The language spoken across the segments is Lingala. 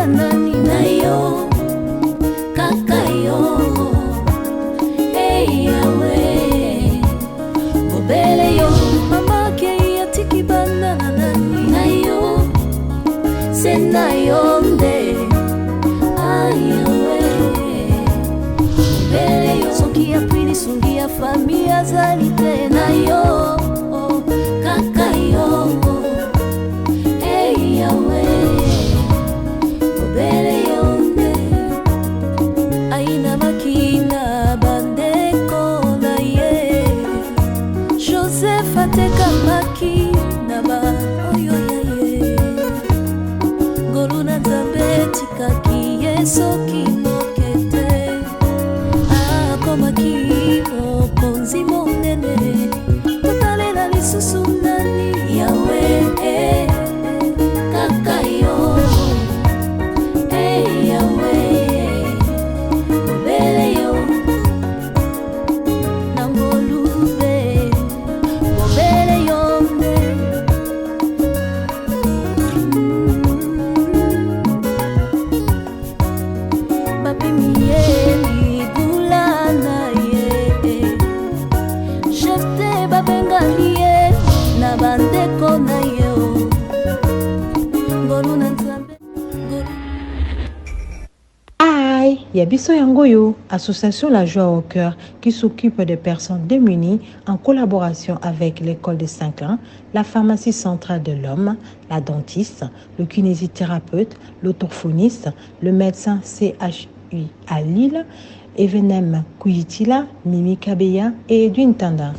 nani na yo kaka yo. Hey yawe obele yo mama ke yatiki bana nani na yo sena yo nde. Ay yawe obele yo soki ya pili sungi ya familia zali tena yo kaka yo. Hey yawe obele yo nde. Aina makina bandeko na ye Joseph ateka makina ba oyo ya ye Golu na nzambe tikaki yeso kimokete akoma kimokonzi monene totalela lisusu nani yawe kaka yo. Hey yawe obele yo nangolube obele yo nde. Papi mieli bulana ye jefte babengalie na bandeko na yo ngolu na nzambe ngolu. Yabiso Yangoyo, association La Joie au Cœur, qui s'occupe des personnes démunies en collaboration avec l'école de Saint-Clain, la pharmacie centrale de l'homme, la dentiste, le kinésithérapeute, l'orthophoniste, le médecin CHU à Lille, Evenem Kuyitila, Mimi Kabeya et Edwin Tanda.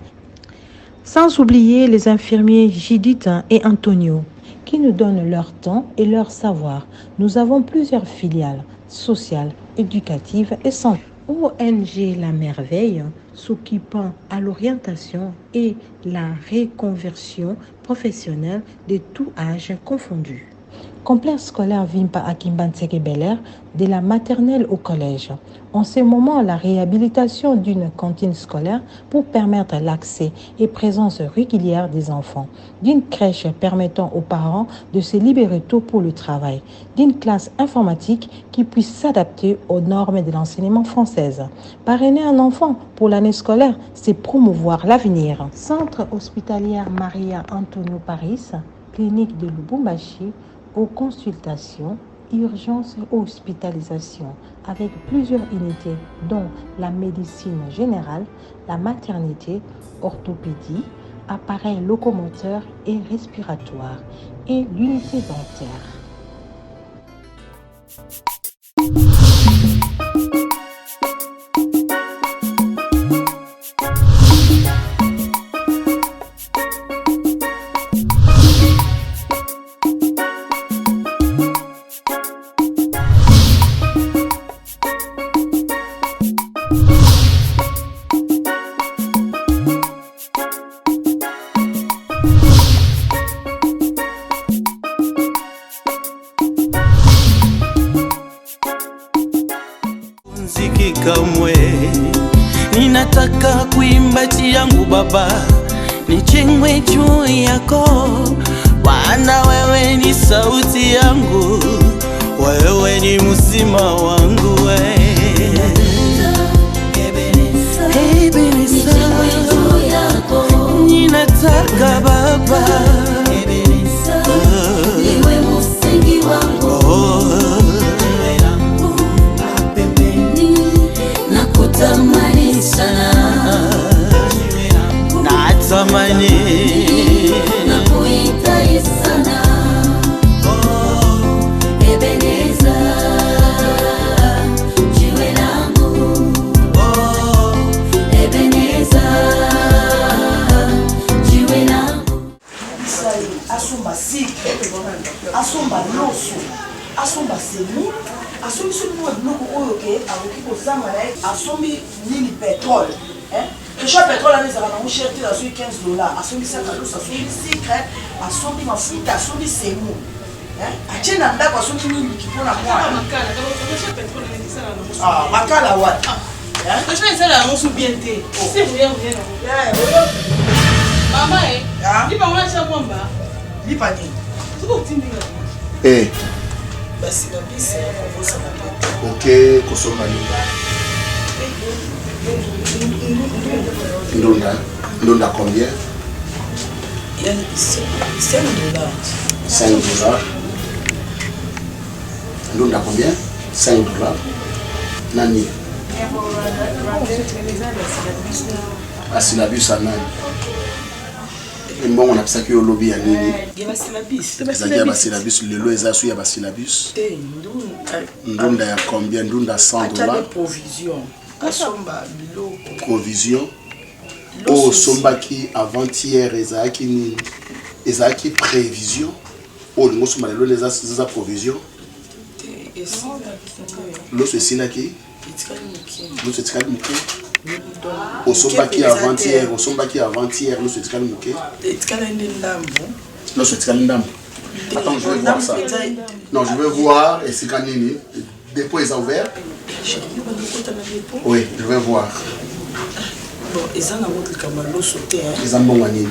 Sans oublier les infirmiers Judith et Antonio, qui nous donnent leur temps et leur savoir. Nous avons plusieurs filiales sociales, éducatives et santé. ONG La Merveille, s'occupant à l'orientation et la reconversion professionnelle de tout âge confondu. Complexe scolaire Vimpa à Kimbanseke Bel-Air, de la maternelle au collège. En ce moment, la réhabilitation d'une cantine scolaire pour permettre l'accès et présence régulière des enfants. D'une crèche permettant aux parents de se libérer tôt pour le travail. D'une classe informatique qui puisse s'adapter aux normes de l'enseignement française. Parrainer un enfant pour l'année scolaire, c'est promouvoir l'avenir. Centre hospitalier Maria Antonio Paris, clinique de Lubumbashi, aux consultations, urgences et hospitalisations avec plusieurs unités dont la médecine générale, la maternité, orthopédie, appareils locomoteurs et respiratoires et l'unité dentaire. Kamwe ninataka kuimba yangu Baba, nichengwe juu yako, maana wewe ni sauti yangu, wewe ni mzima wangu ninataka Baba niwe msingi wangu nakutamani sana natamani nakuhitaji sana Ebeneza jiwe langu Ebeneza jiwe langu asomba sike asomba loso asomba semi asombi soki mwa biloko oyo ke akoki kozanga na ye asombi nini pétrole déjà pétrole wana ezalaka nango cher te azwi $15 asombisaka loso asombi sucre asombi mafuta asombi semu atie na ndako asombi miliki mpona mwana makala wana ezala yango su bien te mama lipa mwana tia mwamba lipa nini soki otindinga Ok, Kosomani. Ndonda combien? 5 $. 5 $. Ndonda combien? 5 $. Nani? Asilabus à nani? Bon, on a ça qui est au lobby à Nini. Il y a Basilabus. Il y a Basilabus, le lot est à il y a Basilabus. Ndonda ya combien? Ndonda 100 $. Provision. Provision. Oh, Sombaki avant-hier, Ezaki prévision. Oh, nous sommes allés les provision. L'eau c'est là qui? L'eau c'est là qui? Au Sombaki avant-hier, l'eau c'est là qui? L'eau c'est là. Attends, je vais voir ça. Non, je vais voir et c'est quand Nini. Dépôt est ouvert. Oui, je vais voir. Bon, ils ont un autre camarade sauté. Ils ont bon Nini.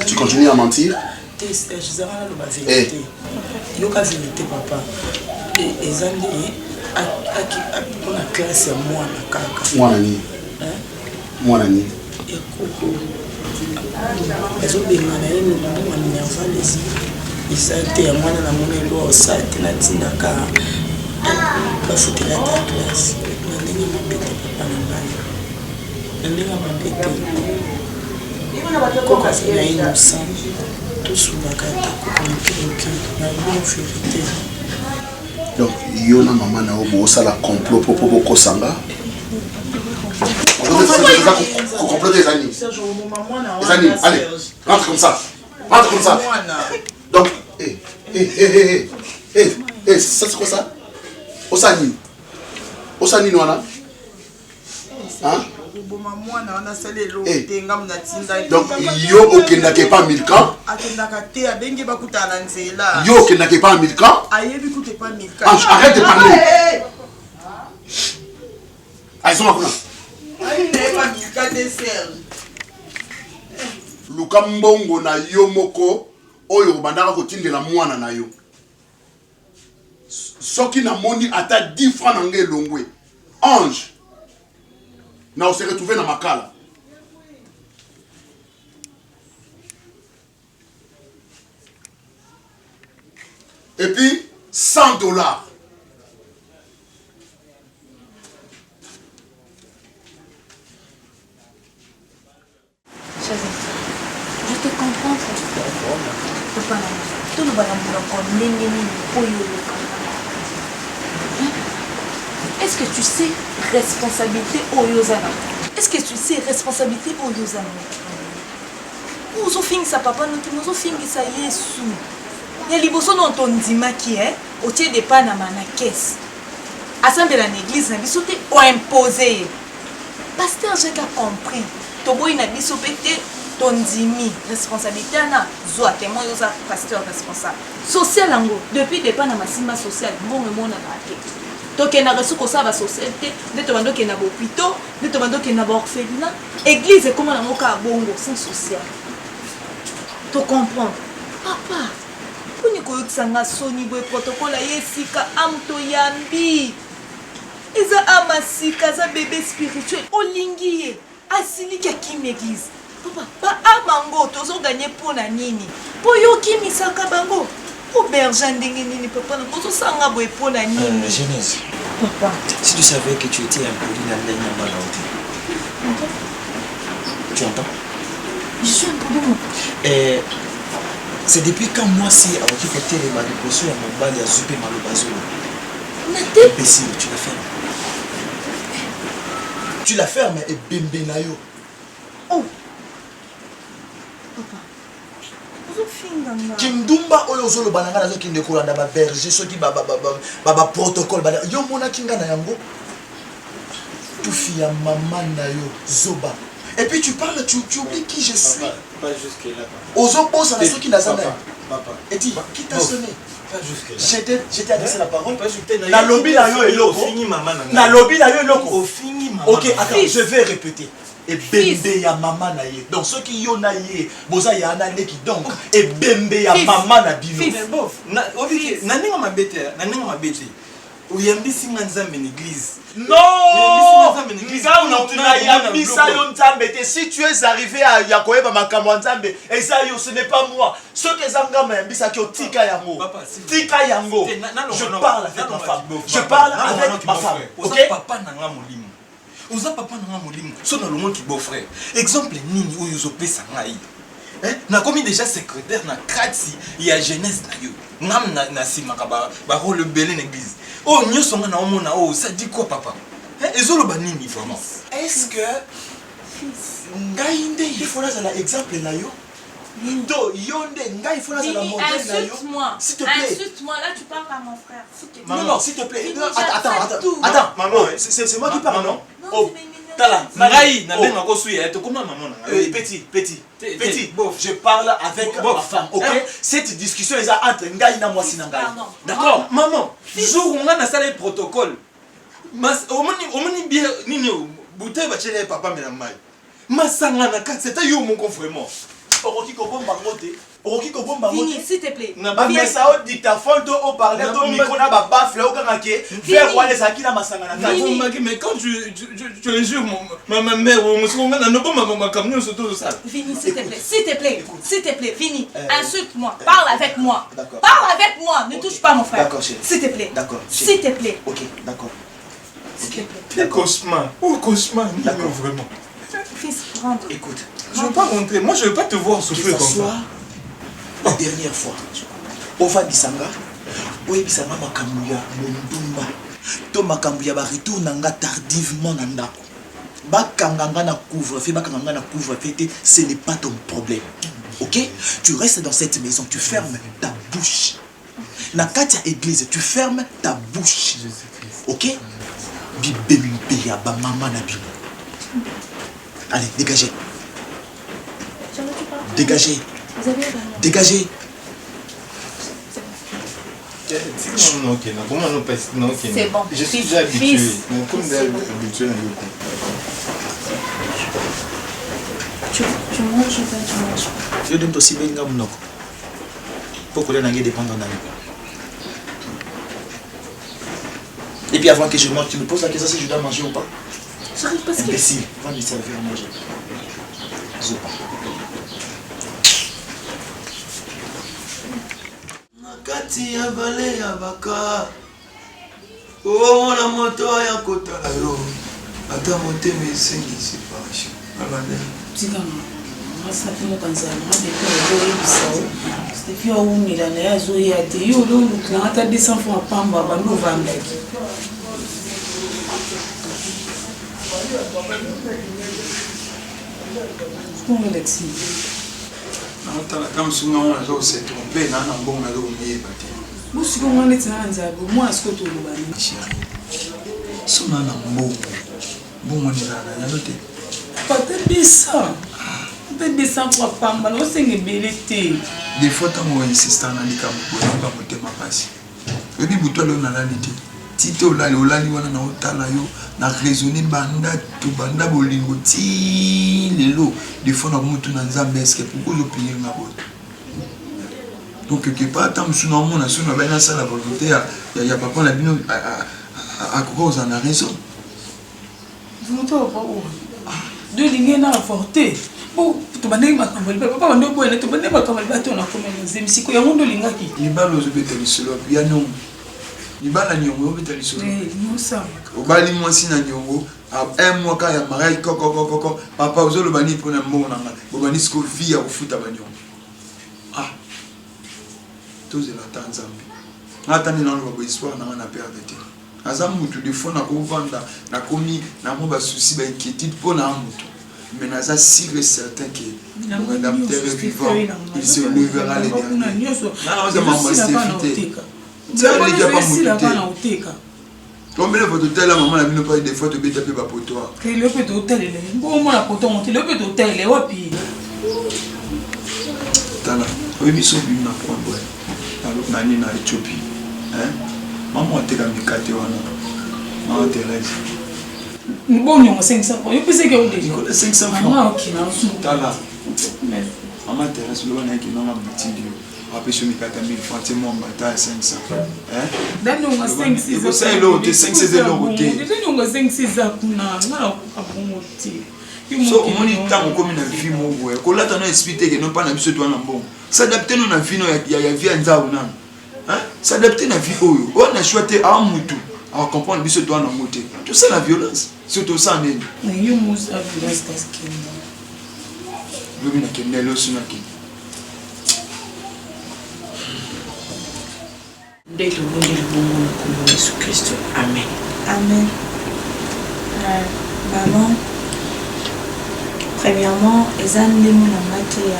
Tu continues à mentir? Je sais pas la vérité. Il y a la vérité, papa. Et ils ont dit on a classe moi na kaka. Moi nani? Moi nani? Et coco. Ils ont bien mané ni moi ni enfant les. Ils sont à moi na mon élo ça tina tina ka. Pas foutre la classe. Nandinga mabete papa na ngai. Nandinga mabete. Coco c'est innocent. Tout sous la carte, la vérité. Donc, il y a une maman qui a un complot pour Kosanga. Complot des amis. Les amis, allez, rentre comme ça. Rentre comme ça. Donc, ça c'est quoi ça? Osani. Osani, nous, là. Hein? Donc, yo okendake pas Milka. Yo okendake pas Milka. Arrête de parler. Ils sont là. Luka mbongo na yo moko oyo bandaka kotindela mwana na yo. Soki na moni ata 10 francs na nge longwe. Ange. Na on s'est retrouvé dans Makala. Et puis, 100 $. Je te comprends. Papa, tout le monde est-ce que tu sais responsabilité au Yozana? Est-ce que tu sais responsabilité au Yozana? Nous avons fini ça, papa, nous avons fini ça, Yesu. Il y a les bosons dont on dit qui est au tiers des Panama na caisse. Assemblée à l'église, n'a bisoté ou imposé. Pasteur, j'ai compris. Tobo il n'a bisoté ton dimi responsabilité na zoa témoin yosa pasteur responsable. Social ango depuis des Panama simba social bon et mon attaqué. Donc il y a reçu comme ça la société, de te demander qu'il y a un hôpital, de te demander qu'il y a un orphelinat. Église est comme un moka bongo sans social. Tu comprends? Papa, on est comme ça nga soni boy protocole yesika amto yambi. Eza amasika za bébé spirituel olingiye asili kia kim église. Papa, ba amango tozo gagner pour na nini? Po yo kimisaka bango. Genèse, papa, si tu savais que tu étais impoli dans le dernier mois, tu entends? Je suis impoli. C'est depuis quand moi, si avec qui côté les manipulations à mon bal, il y a Zupé Malobazo. Imbécile, tu la fermes. Tu la fermes et Bembenayo. Oh! Papa. Kimdumba oyo zolo bananga nazo kinde kolanda ba berger soki ba protocole ba yo mona kinga na yango tufi ya maman na yo zoba et puis tu parles tu oublies qui je suis pas jusque là ozo bossa na soki nazana papa et dis qui t'a sonné pas jusque là j'étais adressé la parole pas jusque là na lobby na yo eloko fini maman na lobby na yo eloko fini maman OK attends je vais répéter et bembe ya maman na ye. Donc ceux qui yo na ye, boza ya na neki donc et bembe ya maman na bino. Mais bof, na ninga mabete. Uyambisi nzambe l'église. Non! Si tu es arrivé à Yakoeba Makambo Nzambe, et ça ce n'est pas moi. Ce que Zangama Yambisa qui est Tika Yango. Tika Yango. Je parle avec ma femme. Je parle avec ma femme. Ok? Papa nanga molimo. Oza papa nanga molimo. So na lomo ki beau frère. Exemple nini oyo zo pesa ngai. Na komi déjà secrétaire na kati ya jeunesse na yo. Ngam na simaka ba rôle belé na église. Oh nyoso nga na omona oh ça dit quoi papa? Ezoloba nini vraiment? Est-ce que Ngaïnde il faut là l'exemple na yo? Do yonde ngai il faut là la modèle na yo. Insulte-moi. S'il te plaît. Insulte-moi là tu parles à mon frère. Non s'il te plaît. Attends maman, c'est moi qui parle non? Oh Tala, ngai na benga ko suya to comment maman na. Petit, je parle avec ma femme, ok? Cette discussion est entre ngai na moi sinanga. D'accord, maman. Jour on a salé protocole. Mas omoni bien nini bouteille ba chele papa mais la mai. Masanga na kat c'est yo mon confrère. Oroki ko bomba ngote. Oroki ko bomba ngote. Vini s'il te plaît. Ba mesa au dictaphone to au parler to micro na ba bafle au kangake. Vers wale zakina masanga na kat. Mais quand tu injures ma mère ou mon na no bomba ma camion surtout ça. Vini s'il te plaît, Vini, insulte-moi, parle avec moi. Parle avec moi, ne touche pas mon frère. D'accord, chérie. S'il te plaît. D'accord. S'il te plaît. OK, d'accord. Cauchemar. Oh cauchemar, d'accord vraiment. Fils, rentre. Écoute, je veux pas rentrer. Moi je veux pas te voir souffrir comme ça. La dernière fois, on va disanga. Oui, bisanga makambuya mondumba. To makambuya ba retournanga tardivement na ndako. Bakanganga na couvre-feu, bakanganga na couvre-feu, ce n'est pas ton problème. OK? Tu restes dans cette maison, tu fermes ta bouche. Na katia église, tu fermes ta bouche. OK? Bibembe ya ba maman na bino. Allez, dégagez. Dégagez. Dégagez. Non, ok, comment on passe? Non, ok. C'est bon. Je suis déjà habitué. Comme habitué. Tu manges ou pas tu manges? Je donne aussi bien nga munoko. Pourquoi les nangue dépendent d'un. Et puis avant que je mange, tu me poses la question si je dois manger ou pas. J'arrive parce que... Imbécile, va me servir à manger. Zopa. Nakati ya vale ya baka omona moto ya kotala yo ata motema esengisi pashe abande tikanga masaki mokanzala mabeko ezoyebisa stefi aumela na ye azoya te yo ololukanga ata 200 francs apamba bando ovandaki Alexis. Comme si on a se trompé, on a bon à l'oublier. Vous si on est en Zabo, moi est-ce que tu le chérie. Si on a un bon, on est là, il y a noté. Peut-être des ça. Peut-être des ça pour pas mal, on s'est ébélité. Des fois, tu as insisté dans les camps, on va monter ma passe. Et puis, tu as l'analité. Tito la olali wana na otala yo na raisonner banda to banda bolingo ti lelo des fois na mutu na nzambe eske pourquoi je payer na bote donc quelque part tant suna mona suna bana ça la volonté ya papa la bino à cause en a raison vous to pas où de lingue na forté bon to bande ma kamel papa bande boy na to bande ma kamel bato na komela zemsiko ya mundo lingaki libalo zo beteli solo ya non Ibala nyongo obetali solo. Non ça. Obali mwasi na nyongo un mois ka ya mariage koko papa ozolo bani pona mbona nga. Bobani sko via kufuta banyongo. Ah. Toze la Tanzanie. Atani na lo histoire na na perdre te. Azamu tu de fois na ko vanda na komi na mo ba souci ba inquiétude pona amutu. Mais naza sûr et certain que Madame Terre vivant il se lèvera les derniers. Na oza maman Stéphie. Combien de photos telles la maman a mis pas des photos de taper ma potoir. Que le peut hôtel bon moi la poteau monter le peut hôtel et wapi. Tala, oui biso bim na point boy. Alors nani na Éthiopie. Hein? Maman a été dans le wana. Maman Thérèse. Bon, on a 500 francs. Il peut se gagner déjà. Il 500 francs. Maman, ok, non. Tala. Maman Thérèse, le bonheur qui n'a pas boutique. Après, je me 4000 francs, c'est mon bataille 500. Hein? Donne-nous 5 6 euros. C'est l'autre, 5 6 euros. Donne-nous 5 6 euros. So, on dit tant qu'on comme une vie mouvoir. Qu'on l'a tenu expliqué que non pas na biso toi na bon. S'adapter nous na vie no ya vie anza ona. Hein? S'adapter na vie oyo. On a choisi à mutu. À comprendre biso toi na moté. Tout ça la violence. Surtout ça même. Mais yo mous la violence parce que le mina kenelo sunaki. Dès le monde du bon comme Jésus Christ. Amen. Amen. Maman, premièrement, les années où on a été à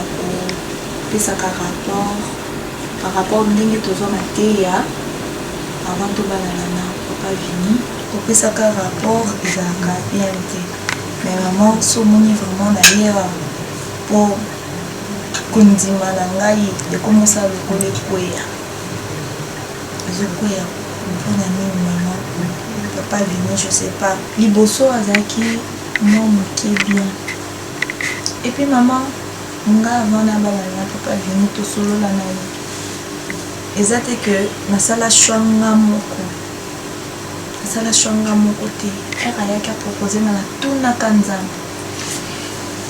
par rapport à ndenge tozona te ya avant tobalana papa vini kopesaka rapport ezalaka bien te mais maman somoni vraiment nayewa po kondima na ngai ekomosala lokola ekweya ezokweya mpona nini maman papa vini je sais pas liboso azalaki mwa moke bien et puis maman nga avant nabalana papa vini tosolola na ye eza te ke nasala shwanga moko te ere ayaki apropose nga natunaka nzambe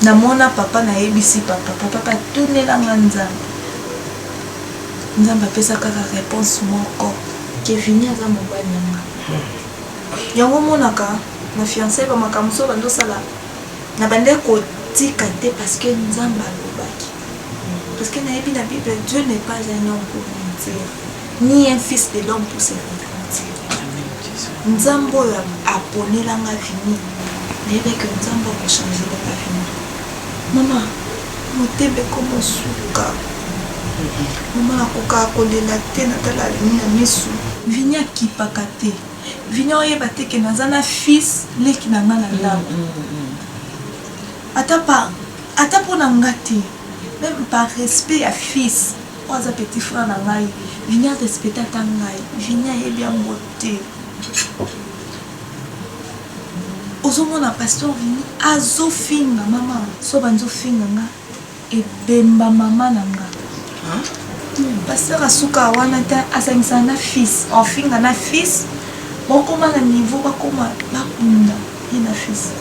namona papa nayebisi papa atunelanga nzambe apesa kaka réponse moko ke vini aza mobali nanga yango monaka na fiancé bamakambo so bandosala na bande kotika te parce que nzambe alobaki parce que nayebi na Bible Dieu n'est pas un homme pour mentir ni un fils de l'homme pour se repentir nzambe oyo aponelanga vini nayebeke nzambe akochange kaka vini mama motema ekomosuka mama nakokaka kolela te natala vini na misu vini akipaka te vini oyeba te ke naza na fils leki na nga na ndako ata mpo na nga te même par respect ya fils oyo aza petit frère na ngai vini arespecte ata ngai vini ayebi yango te ozomona pasteur vini azofinga mama so banzofinga nga ebemba mama na nga pasteur asuka wana te asangisaka na fils ofinga na fils bakoma na niveau bakoma bakunda ye na fils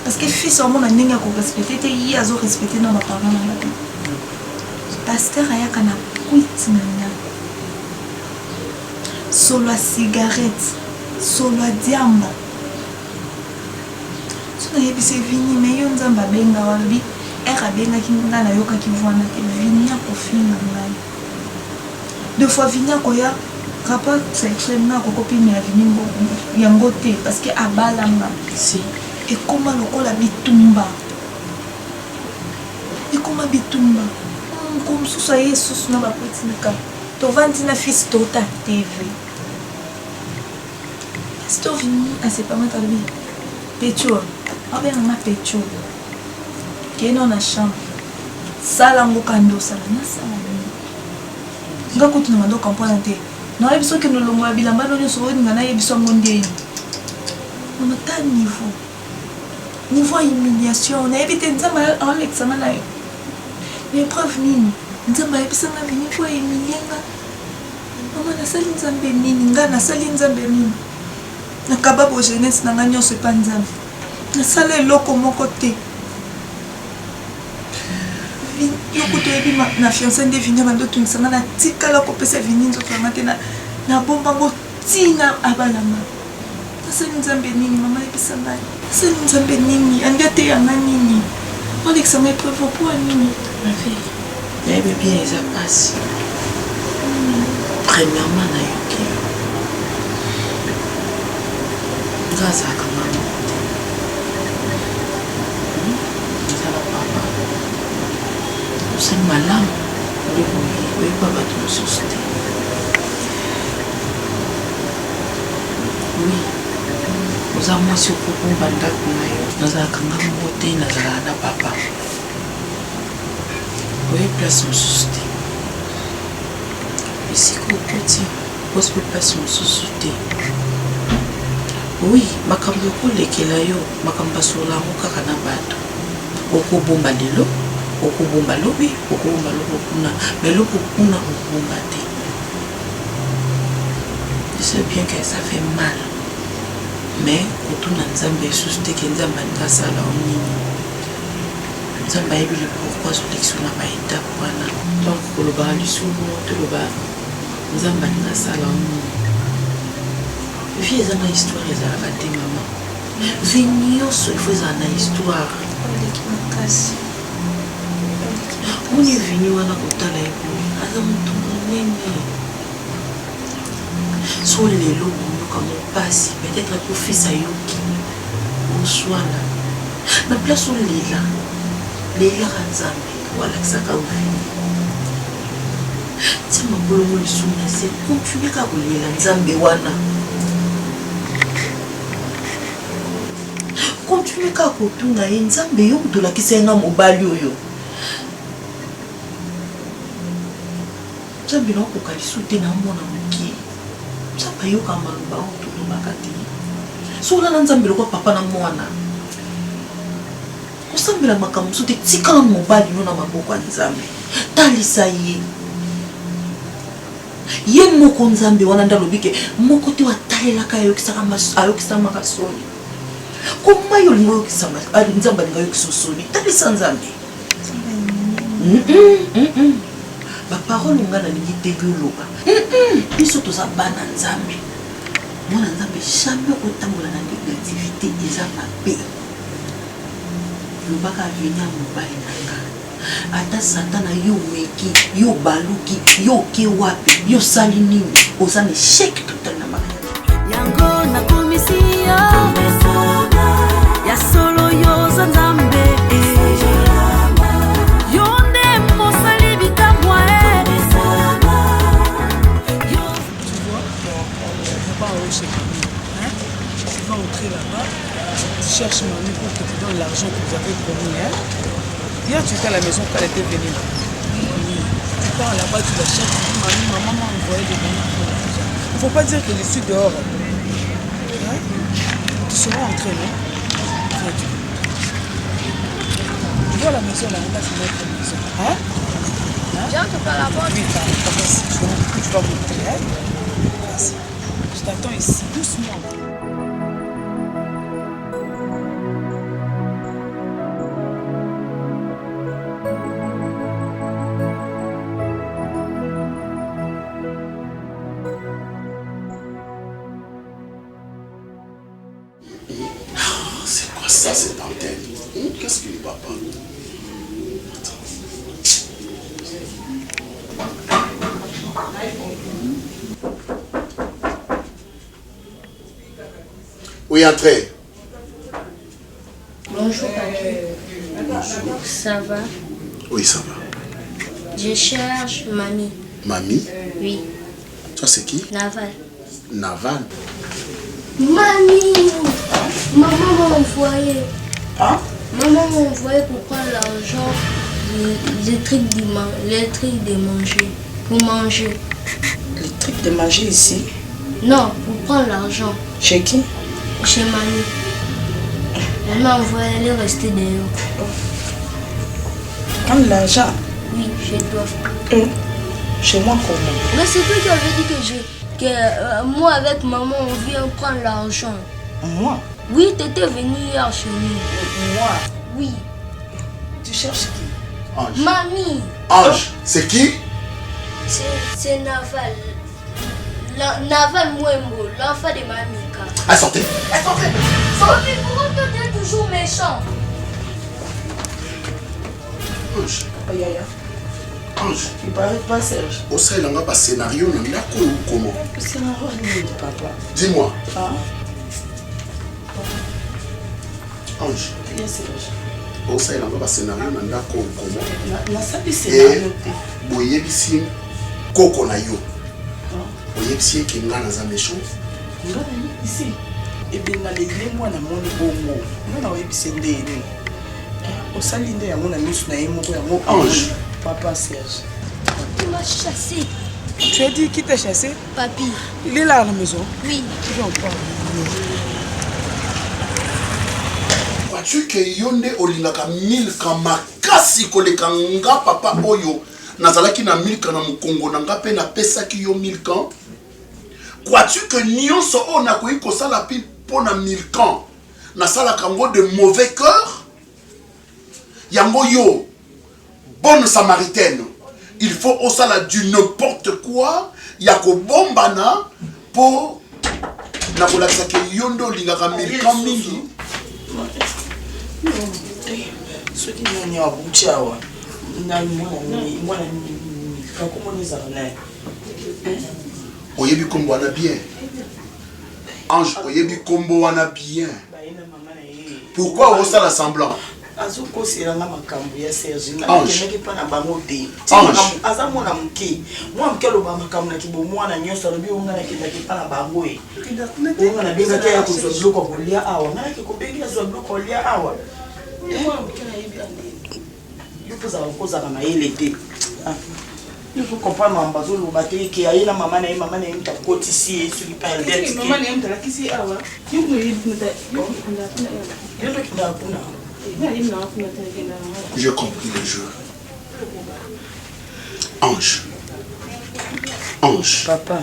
parce que fils omona ndenge akorespecte te ye azorespecte na baparent na nga pasteur ayaka na kwiti na ndako solo ya cigarette solo ya diamba so nayebisi vini me yo nzambe abenga walobi ere abengaki nga nayokaki vwana te vini akofinga ngai deux fois vini akoya rapport sexuel nga akokopimela vini yango te parce que abalanga ekoma lokola bitumba mosusu aye susu na bapotika tovandi na fils tota tv pasteur vini asepamata lobi petio abenganga petio keno na chambre sala ngo kando osala nasala nini nga kutu na mando comprendre te nayebi soki nolongo ya bilamba no nyonso oninga nayebiso yango ndeni mama ta niveau ya humiliation nayebi te nzambe aolekisanga na yo épreuve nini nzambe ayebisanga vini po ayemilienga mama nasali nzambe nini nga nasali nzambe nini nakaba bo jeunesse na nga nyonso epa nzambe nasala eloko moko te yoko toyebi na fiancé nde vini bandotungisanga natikala kopesa vini nzoto yanga te nabombango ntina abalanga nasali nzambe nini mama ayebisa ngai nasali nzambe nini andi ate yanga nini olekisanga épreuve po nini ma fille nayebi bien eza mpasi premièrement nayoki nga azalaka mama nazala papa osali malamu nde boye oyeba bato mosusu te oui oza mwasi okobomba ndako na yo nazalaka nga moko te nazalaka na papa oye place mosusu te esika okoti osi mpe place mosusu te Oui, makambo ekolekela yo makambo asolango kaka na bato okobomba lelo okobomba lobi okobomba loko kuna mais loko kuna okobomba te. Je sais bien que ça fait mal mais otuna nzambe esusu te ke nzambe alingi asala o nini nzambe ayebi le pourquoi azolekisa na baetape wana donc kolobaka lisumu toloba nzambe alingi asala o nini. Vie eza na histoire ezalaka te mama. Vie nyonso ifo ezala na histoire. Moni vini wana kotala eboye aza motu monene. So lelo boyoka mopasi peut-être akofisa yoki oswana na place olela lelaka nzambe walakisaka ovini tia mabolongo lisumu na se continue kaka kolela nzambe wana. Continue kaka kotunga ye nzambe yo kutolakisa ye nga mobali oyo nzambe nakokoka lisu te namona mokie nzambe ayoka maloba oyo tolobaka te sola na nzambe lokwa papa na mwana kosambela makambo mosusu te tikala mobali no na maboko ya nzambe talisa ye ye moko nzambe wana nde alobi ke moko te watalelaka ayokisamaka soni koma yo lingo yokisama nzambe alinga yokisa soni talisa nzambe baparole nga nalingi te yoloba biso toza bana nzambe mwana nzambe jamais otambola na négativité eza mabe lobaka aveni ya mobali na nga ata satana yo meki yo baluki yo ke wapi yo sali nini oza na échec total na maka yango nakomisi yo ya solo yo za nzambe yo nde mosali bikamwa Tu vas entrer là-bas, tu cherches mamie pour que tu donnes l'argent que vous avez promis. Hein? Hier, tu étais à la maison quand elle était venue. Oui. Tu pars là-bas, tu la cherches, tu dis mamie, maman m'a envoyé des mamans pour l'argent. Il ne faut pas dire que je suis dehors. Hein? Tu seras entré, non? Viens, tu vois la maison, là, c'est notre maison. Hein? J'entre par la porte. Oui, par ici. Tu vas monter. Hein? Vas-y. Je t'attends ici, doucement. C'est quoi ça, cette antenne? Qu'est-ce qu'il ne va pas? Oui, entrez. Bonjour, papi. Ça va? Oui, ça va. Je cherche mamie. Mamie? Oui. Ça, c'est qui? Naval. Naval? Mamie! Maman m'a envoyé. Hein? Maman m'a envoyé pour prendre l'argent, les trucs de manger. Pour manger. Les trucs de manger ici? Non, pour prendre l'argent. Chez qui? Chez mamie. Elle m'a envoyé, elle est restée dehors. Prendre l'argent? Oui, chez toi. Chez moi comment? Mais c'est toi qui avais dit que moi avec maman on vient prendre l'argent. Moi? Oui, t'étais venu hier chez nous. Moi? Oui. Tu cherches qui? Ange. Mamie. Ange, c'est qui? C'est Naval. Naval Mouembo, l'enfant de mamie. Ah, sortez. Sortez. Pourquoi tu es toujours méchant? Ange. Aïe, aïe. Ange. Il paraît pas Serge. Au sein, il y a un scénario, il y a comment? Scénario, papa. Dis-moi. Ah? Ange. Bien Serge. Au sein, il y a un scénario, il y a comment? La salle scénario. Et si Koko na yo. Oyebisi ki nga naza méchant. Nga na ici. Ebenga lele mwana moni bongo. Nga na oyebisi ndeni. Osali nde yango na misu na ye moko yango. Ange. Papa Serge. Tu m'as chassé. Tu as dit qui t'a chassé? Papi. Il est là à la maison. Oui. Tu vas en parler. crois-tu que yonde olingaka 1000 ka makasi koleka nga papa oyo nazalaki na 1000 ka na mokongo na nga pe na pesaki yo 1000 ka? Crois-tu que nyonso o nakoki kosala pi pona 1000 ka nasalaka yango de mauvais cœur? Yango yo bonne samaritaine, il faut osala du n'importe quoi yako bombana po na kolakisa ke yondo olingaka 1000 ka mingi. soki nini abuti awa na mwana kakomona ezala naye oyebi kombo wana bien Ange, oyebi kombo wana bien. Pourquoi osala semblant? azokoselanga makambo ya Serge Ange mpa na bango te aza mwana moke mwana moke aloba makambo na kibomwana nyonso alobi onga nakendaki mpa na bango e onga nabengaki ya kozwa biloko kolia awa nga naki kobengi azwa biloko kolia awa yo mpozala kozala mayele te il faut comprendre mamba zoloba te ke aye na mama na ye mutakotisi ye soki pa eldetyoki ndakunda kuna. J'ai compris le jeu. Ange. Ange. Papa.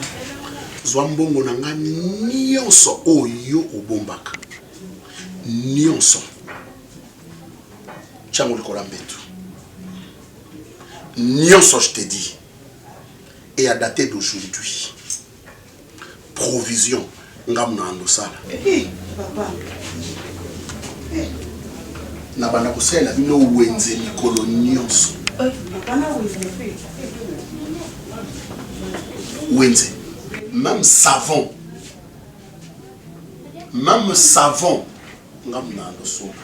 Zwambongo nanga nyonso oyo obombaka. Nyonso. Chango likola mbetu. Nyonso, je te dis. Et à dater d'aujourd'hui. Provision. Ngamuna andosala. Papa. Na banda kosala bino wenze mikolo nyonso. Wenze. Même savon. Même savon. Ngamuna andosomba.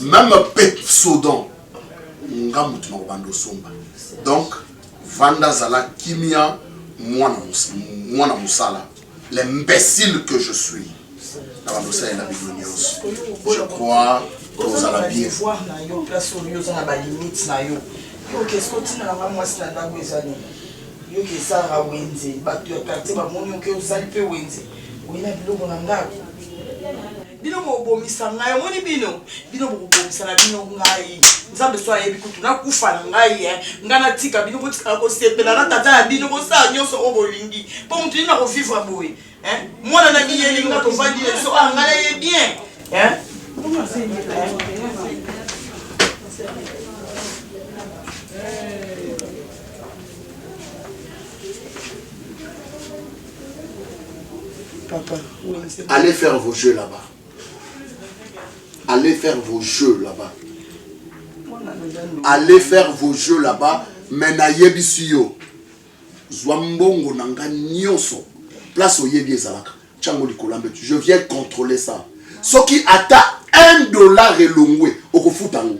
Même pepsodon. Ngamutu na bando somba. Donc vanda zala kimia mwana musala. L'imbécile que je suis. Je crois que vous allez bien voir. Bino mobomisa ngai moni bino bokobomisa na bino ngai nzambe so ayebi kutu nakufa na ngai ngana tika bino botika kosepela na tata ya bino bosala nyonso oyo bolingi mpo motu nini nakofivre boye mwana na miyelinga tovandi so angana ye bien Papa, allez faire vos jeux là-bas. Allez faire vos jeux là-bas. Allez faire vos jeux là-bas. Mais na yebisiyo. Zwambongo nanga nyonso. Place au yebi ezalaka. Chango likolambe. Je viens contrôler ça. Ce qui atteint $1 elongwe. Okofutango.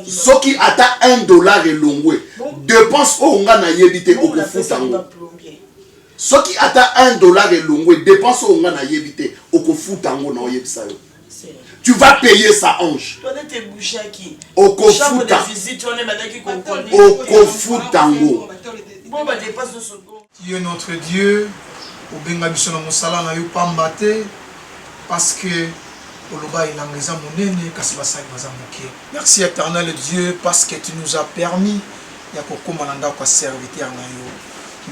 Ce qui atteint $1 elongwe. Dépense au nga na yebite okofutango. Ce qui atteint $1 elongwe. Dépense au nga na yebite okofutango na oyebisayo. Tu vas payer ça, Ange. Okofuta. Okofutango. Dieu est notre Dieu. Obenga biso na mosala na yo pamba te parce que oloba ilangeza monene kasi basali baza moke. Merci éternel Dieu parce que tu nous as permis ya kokoma na ndako serviteur na yo.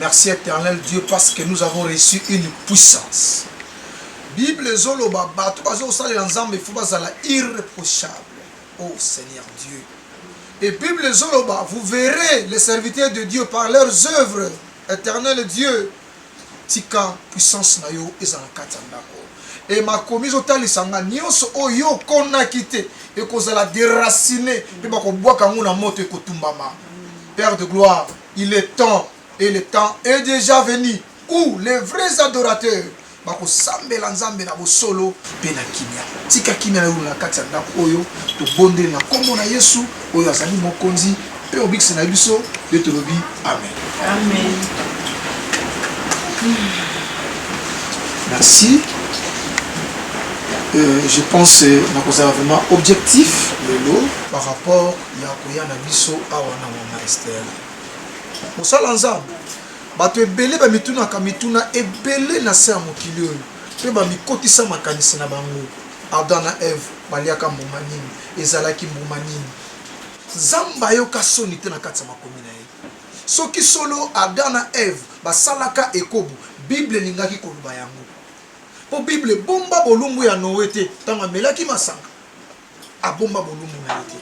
Merci éternel Dieu parce que nous avons reçu une puissance. Bible zoloba bato bazo salela nzambe faut bazala irréprochable. Oh Seigneur Dieu. Et Bible zoloba, vous verrez les serviteurs de Dieu par leurs œuvres. Éternel Dieu, tika puissance na yo ezala kati ndako. Et ma commise otalisanga nyonso oyo kona kite et kozala déraciné pe ba ko bwaka nguna moto ekotumbama. Père de gloire, il est temps et le temps est déjà venu où les vrais adorateurs bako sambela nzambe na bosolo pe na kimia. Tika kimia na yo na kati ndako oyo to bondeli na kombo na Yesu oyo azali mokonzi pe obikisi na biso de tolobi amen. Amen. Merci. Je pense que nous avons vraiment objectif par rapport à Koya Nabiso Awana Mama Esther. Mosala nzambe bato ebele ba mituna ka mituna ebele na se ya mokili oyo pe ba mikotisa makanisi na bango Adam na Eve baliaka mbuma nini ezalaki mbuma nini Zamba yoka soni te na kati ya makomi na ye soki solo Adam na Eve basalaka ekobo Bible lingaki koloba yango po Bible bomba bolumbu ya Noé te ntango amelaki masanga abomba bolumbu na ye te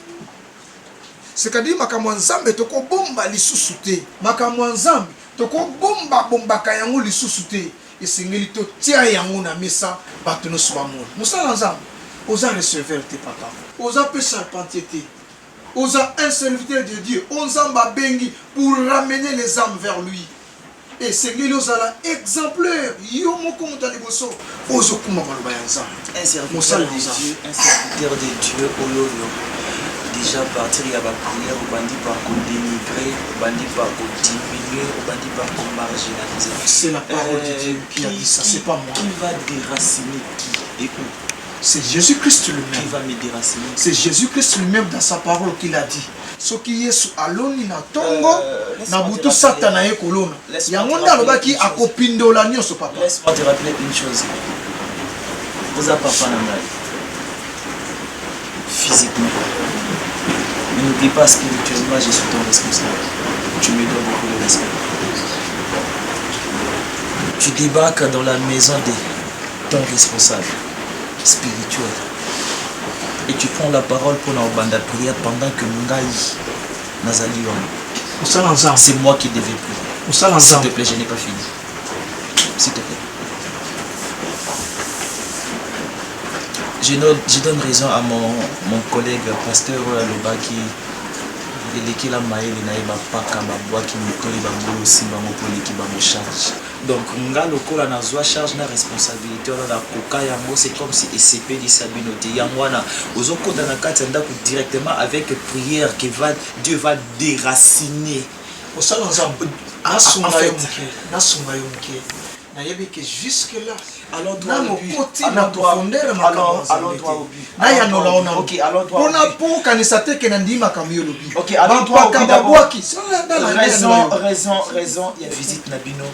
c'est-à-dire makambo ya Nzambe tokobomba lisusu te makambo ya Nzambe tokobombaka yango lisusu te esengeli totia yango na mesa bato nyonso bamona mosala Nzambe oza receveur te papa oza mpe charpentier te oza un serviteur de Dieu Nzambe abengi pour ramener les âmes vers lui esengeli ozala exemplaire yo moko moto ya liboso ozokuma maloba ya Nzambe un serviteur de Dieu oyo déjà partir ya ba prière au bandi par dénigrer au bandi par diminuer au bandi par marginaliser. C'est la parole de Dieu qui a dit ça, c'est pas moi. Qui va déraciner qui et où? C'est Jésus-Christ lui-même. Qui va me déraciner? C'est Jésus-Christ lui-même dans sa parole qu'il a dit. Ce qui est aloni na tongo na butu satana ye kolona. Yango ndalobaki akopindola nyonso papa. Laisse-moi te rappeler une chose. Vous avez papa na ngai. Physiquement. Mais n'oublie pas spirituellement, je suis ton responsable. Tu me dois beaucoup de respect. Tu débarques dans la maison de ton responsable spirituel. Et tu prends la parole pour la prière pendant que Ngai Nazali. C'est moi qui devais prier. S'il te plaît, je n'ai pas fini. S'il te plaît. Je donne raison à mon collègue pasteur Loba qui est la maïle na paka babwa qui mikoli bango simba mopoli qui ba charge. Donc nga lokola na zwa charge na responsabilité na koka yango c'est comme si ECP di sabinote yangwana ozokoda na kati ndako directement avec prière que Dieu va déraciner. Au salon Nzambe asunga yo mke. Na yebi que jusque là alors na mokoti na profondeur makambo na ya nola ona OK alors toi on a pour kanisa te ke na ndima kamyo lobi OK alors toi kababwaki raison il y a visite na bino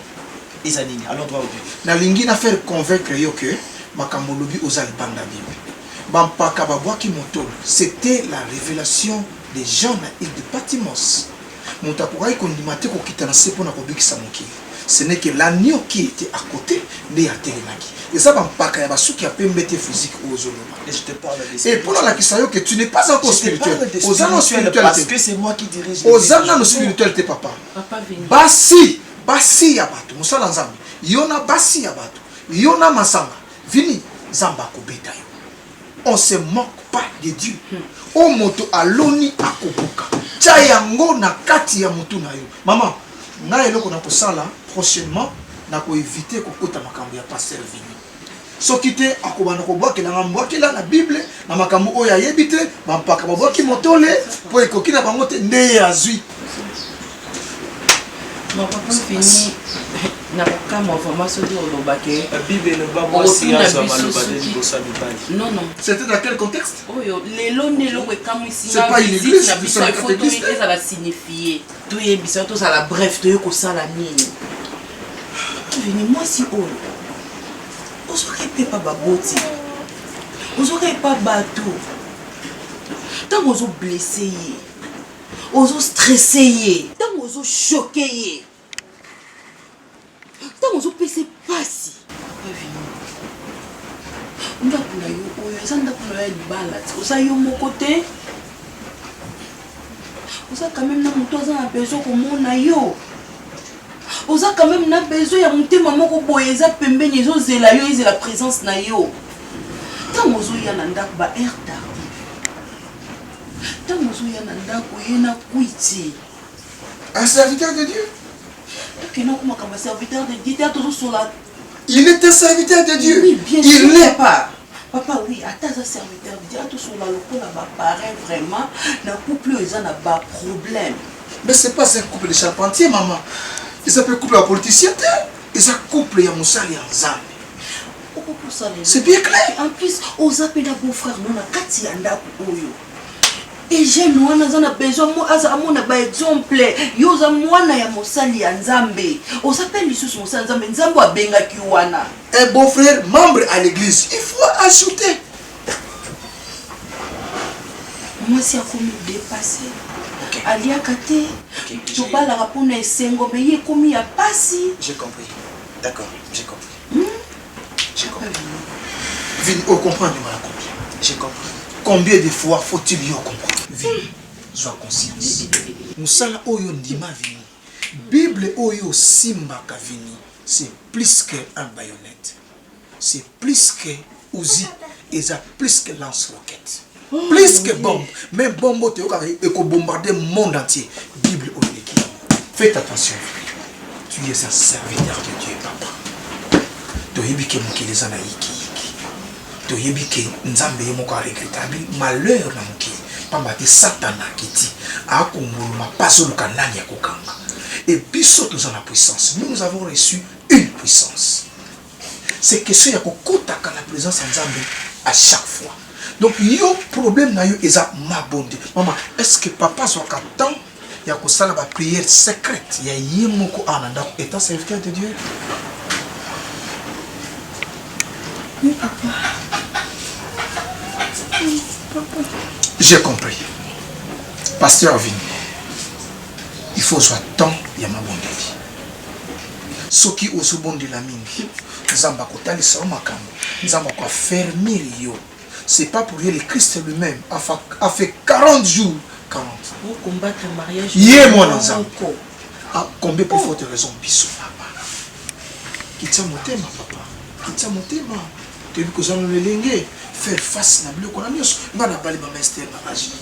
ezanini alors toi na lingi na faire convaincre yo que makambo lobi ozali banda bible bampaka babwaki motolo c'était la révélation des gens na île de Patmos montakurai kondimate ko kitana sepo na kobikisa mokili. Ce n'est que l'agneau qui était à côté de la télémaki. Et ça va pas qui a pembete physique aux zones. Et je te parle de et pour la question que tu n'es pas encore spirituel. Aux anneaux spirituels parce que c'est moi qui dirige. Aux anneaux spirituels t'es papa. Basi yabato. Musala nzambi. Yona basi yabato. Yona masanga. Vini zamba kobeta yo. On se moque pas de Dieu. O moto aloni akobuka. Chayango na kati ya mutu na yo. Maman. Na eloko na kosala prochainement na ko éviter kokota makambo ya pasteur Vini soki te akobana kobwakela na mbwakela na Bible na makambo oyo ayebite bampaka babwaki motole po ekoki na bango te nde azwi non papa Vini na kama information de olobake Bible le babo si azo maloba de libosa mibali non c'était dans quel contexte oyo lelo nelo ko kamwisi c'est pas une église na biso il faut tout ça va signifier tout est bizarre tout ça la bref to ko sala nini Vini moi si oyo ozorepe pas baboti ozorepe pas bateau tant ozo blessé ye ozo stressé ye tant ozo choqué ye tant ozo pese pasi ndako na yo oyo eza ndako na yo ya libala ti oza yo moko te oza quand même na moto aza na besoin komona yo oza quand même na besoin ya motema moko boye eza pembeni ezozela yo ezela présence na yo ntango ozoya na ndako ba air tardif ntango ozoya na ndako ye na kwiti un serviteur de Dieu okena komakamba serviteur de Dieu te tozosola il est un serviteur de Dieu oui, bien il sûr, n'est pas papa oui ata aza serviteur de Dieu atosola lokola bapareil vraiment na couple oyo eza na baproblème mais c'est pas un couple de charpentier maman ils s'appellent couple à politicien ils sont couple ya mosali ya Nzambe c'est bien clair en plus oza pe na beau-frère no na kati ya ndako oyo et jeune wana aza na besoin mo aza amona ba exemple yo oza mwana ya mosali ya Nzambe oza pe lisusu mosali ya Nzambe abengaki wana un beau-frère membre à l'église il faut ajouter mwasi akomi dépassé aliaka te tobalaka mpona esengo me ye ekomi ya pasi. J'ai compris. D'accord, j'ai compris. J'ai compris. Vini, on comprend du mal à combien. J'ai compris. Combien de fois faut-il y comprendre? Vini, sois conscience. Nous sommes oyo ndima Vini. Bible oyo simba ka Vini. C'est plus qu'un baïonnette. C'est plus que Uzi. Et ça plus que lance-roquette. Plus que bombe. Même bombe, tu peux bombarder le monde entier. Bible oyo neki. Faites attention. Tu es un serviteur de Dieu, papa. Tu es que mokili zana iki. Tu es que nzambe yemoko regrettable malheur na mokili. Pamba te satana kiti. A kongolo ma paso luka nani ya kokanga. Et puis surtout dans la puissance. Nous avons reçu une puissance. C'est que ce y a kokotaka la présence en nzambe à chaque fois. Donc yo problème na yo eza ma bonde. Maman, est-ce que papa soit temps ya ko sala ba prière secrète ya yemoko ananda étant serviteur de Dieu? Oui, papa. Oui, papa. J'ai compris. Pasteur Vini, il faut soit temps ya ma bonde. Soki osubondi la mingi, nzamba kotali sa makambo, nzamba ko fermer yo. C'est pas pour rien le Christ lui-même a fait 40 jours. 40. Pour combattre le mariage. Yé mon enfant. Ah, combien pour forte raison biso papa. Kitsa motema papa. Kitsa motema. Tu veux que ça nous l'élingue faire face na bleu qu'on a mis. On va parler ma master ma magie.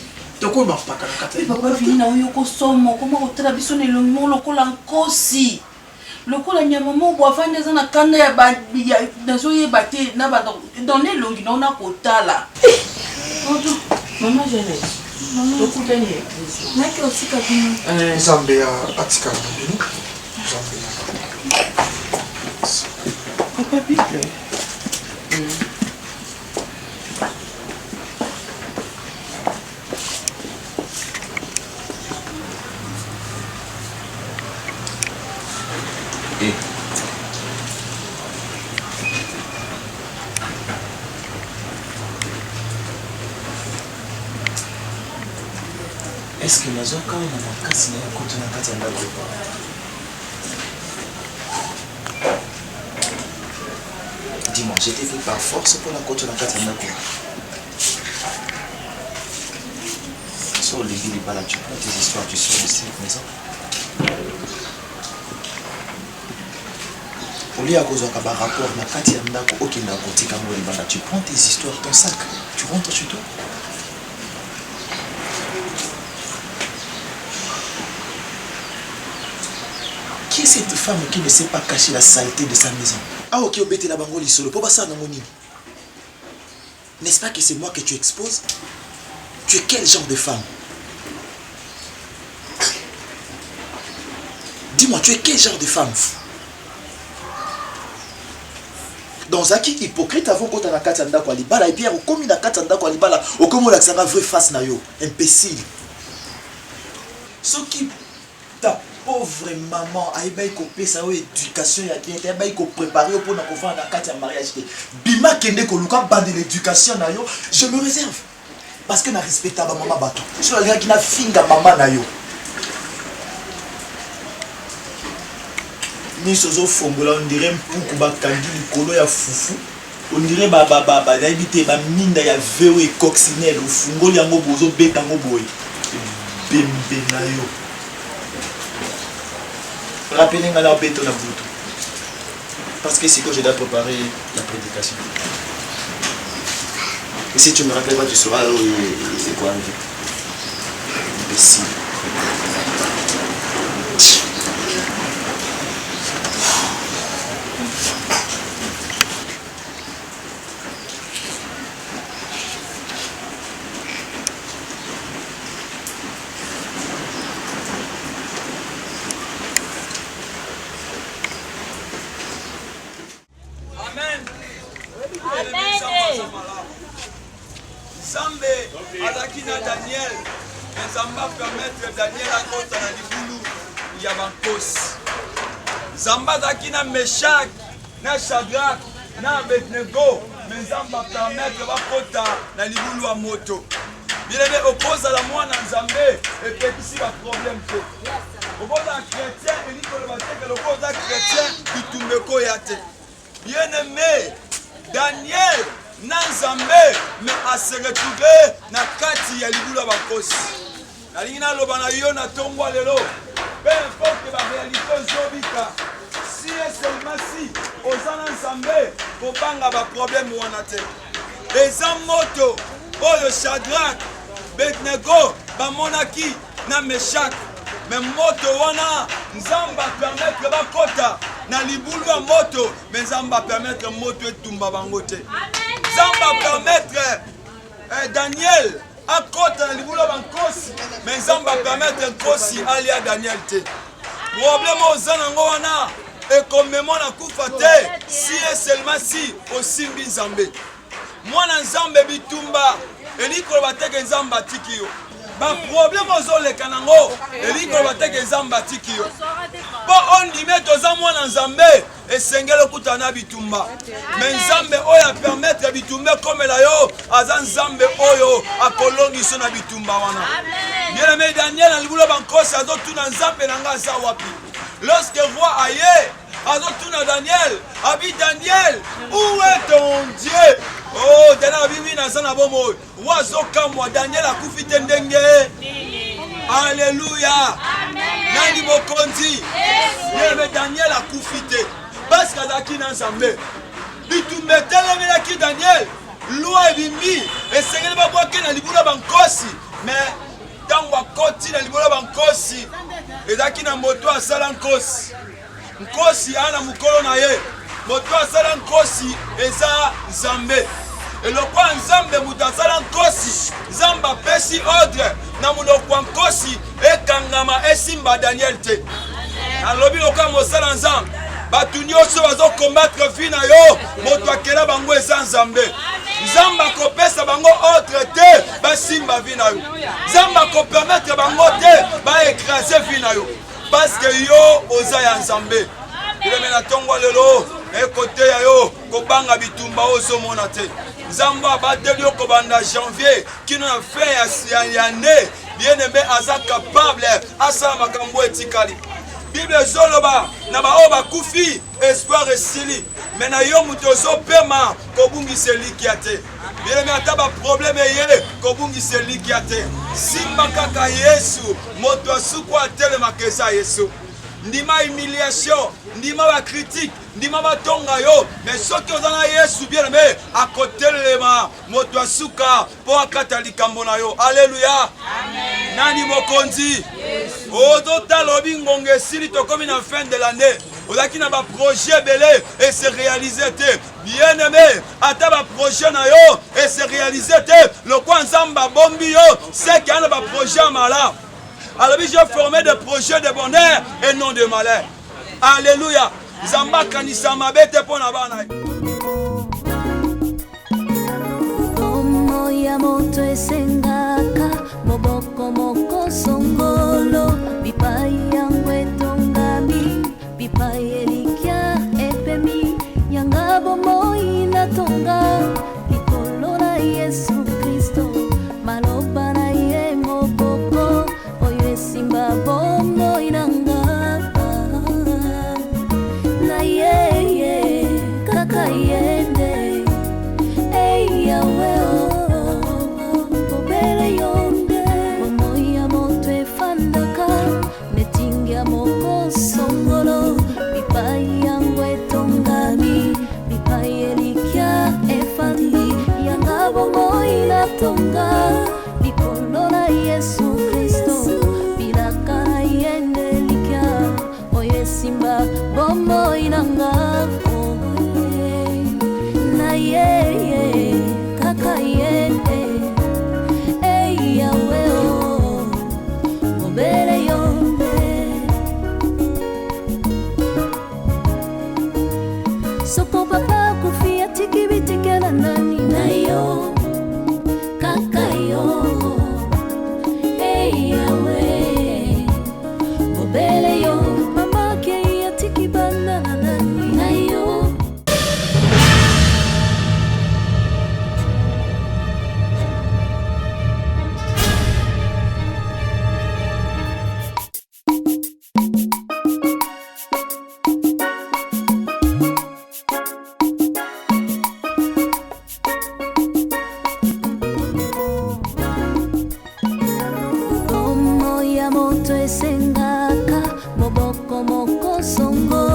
Donc on va pas kata. Papa Vini na yoko somo comment otela biso ne le mo lokola nkosi. Lokola nyama mo boafanya za na kanda ya ba nazo ye baté na ba dans les longues na ona kotala. Maman Jeannette. Maman okutani église. Naki osika bino. Nzambe atika na bino. Nzambe. Papa Bible. Est-ce que nazo quand on a makasi na koto na kati ya ndako? Dis-moi, j'étais pris par force pour la koto na kati ya ndako. Sur les villes là, tu prends tes histoires, tu sors de cette maison. Au lieu à cause d'un rapport na kati ya ndako okenda kotika mo libanda, tu prends tes histoires, ton sac, tu rentres chez toi. Qui est cette femme qui ne sait pas cacher la saleté de sa maison? Ah ok, obété la bango lisolo, pour ça n'est-ce pas que c'est moi que tu exposes? Tu es quel genre de femme? Dis-moi, tu es quel genre de femme? Dans un qui hypocrite avant qu'on t'a katanda kwa libala et puis au commis na katanda kwa libala au comme la sanga vraie face na yo imbécile. Ce qui ta pauvre maman aïbaï kopé ça ou éducation ya bien aïbaï ko préparer pour na faire na carte mariage bima kende ko luka bande l'éducation na yo je me réserve parce que na respecta ba maman bato sur la qui na finga maman na yo ni sozo fongola on dirait mpuku ba kangi likolo ya fufu on dirait ba habité ba minda ya veo et coccinelle au fungoli yango bozo beta ngo boy bembe na yo. Rappelez-moi la bête na boutou. Parce que c'est que je dois préparer la prédication. Et si tu me rappelles pas, tu sauras c'est quoi arriver. Imbécile. Nzambe azaki na Daniel, Nzambe permettre Daniel akota na libulu ya bankosi. Nzambe azaki na Meshak, na Shadrach, na Abednego, mais Nzambe permettre bakota na libulu ya moto. bien-aimé okozala mwana nzambe epekisi baproblème te okozala chrétien elikoloba te ke lokola oza chrétien bitumba ekoya te bien-aimé Daniel na nzambe me ase retrouve na kati ya libula bakosi nalingi naloba na yo na tongwa lelo peu importe baréalité ozobika si et seulement si oza na nzambe kobanga baproblème wana te eza moto oyo Shadrach Abednego bamonaki na Meshak me moto wana nzambe apermettre bakota na libulu ya moto me nzambe apermettre moto etumba bango te nzambe apermettre Daniel akota na libulu ya bankosi me nzambe apermettre nkosi alia Daniel te problème oza nango wana ekomemo na kufa te si et seulement si osimbi nzambe mwana nzambe bitumba elikoloba teke nzambe atiki yo baproblème ozoleka nango elikoloba teke nzambe atiki yo mpo ondime toza mwana nzambe esengeli okutana na bitumba me nzambe oyo apermettre bitumba ekomela yo aza nzambe oyo akolongiso na bitumba wana bien-aimé Daniel na libulu bankosi azotuna nzambe na nga aza wapi lorsque roi aye azotuna Daniel abi Daniel où est ton Dieu oh Daniel abi oui naza na bomo roi azokamwa Daniel akufi te ndenge alléluia nani mokonzi yebe Daniel akufi te parce que azalaki na nzambe bitumba etelemelaki Daniel loi ebimi esengeli babwaki na libulu ya bankosi mais ntango akoti na libulu ya bankosi ezalaki na moto asala nkosi nkosi ana mukolo na ye moto asala nkosi eza nzambe elokwa nzambe moto asala nkosi nzambe apesi ordre na monoko ya nkosi ekangama esimba Daniel te alobi lokwa mosala nzambe bato nyonso bazokombattre vi na yo moto akela bango eza nzambe nzambe akopesa bango ordre te basimba vi na yo nzambe akopermettre bango te baekrase vi na yo parce que yo oza ya nzambe bileme na tongo lelo ekote ya yo kobanga bitumba ozomona te nzambe abateli yo kobanda janvier kino na fin ya ne bien-aimé aza capable asala makambo etikali bible ezoloba na baoyo bakufi espoir esili me na yo moto ozopema kobungisa elikia te bien-aimé ata baproblème eye kobungisa elikia te simba kaka yesu moto asuku atelemaka eza yesu ndima humiliation ndima bacritique ndima batonga yo mais soki oza na yesu bien-aimé akotelema moto asuka mpo akata likambo na yo alleluya nani mokonzi ozotala obi ngonga esili tokomi na fin de l'année ozalaki na baprojet ebele ese réalise te bien-aimé ata baprojet na yo ese réalise te lokwa nzambe abombi yo seki ana baprojet ya malamu alobi j'ai formé des projets de bonheur et non de malheur alléluia nzambe akanisa mabe te mpo na bana Como ya moto esengaka moboko moko songolo bipai yango etongami bipai elikia epemi yanga bomoi natonga likolo na Yesu Kristo maloba na ye moboko oyo esimba bomoi nanga na ye kaka yende eyawe obere yonde bomoi ya moto efandaka netingia moko songolo bipai yango etongami bipai elikia efandi yanga bomoi natonga likolo na Yesu Kristo bilaka na yende likia oyo esimba bomoi nanga na ye kaka yende eyawe obere yonde soko papa kufia tiki bitikela nani na yo kaka yo eyawe obere yo mama ke ya tiki bana nani na yo. songo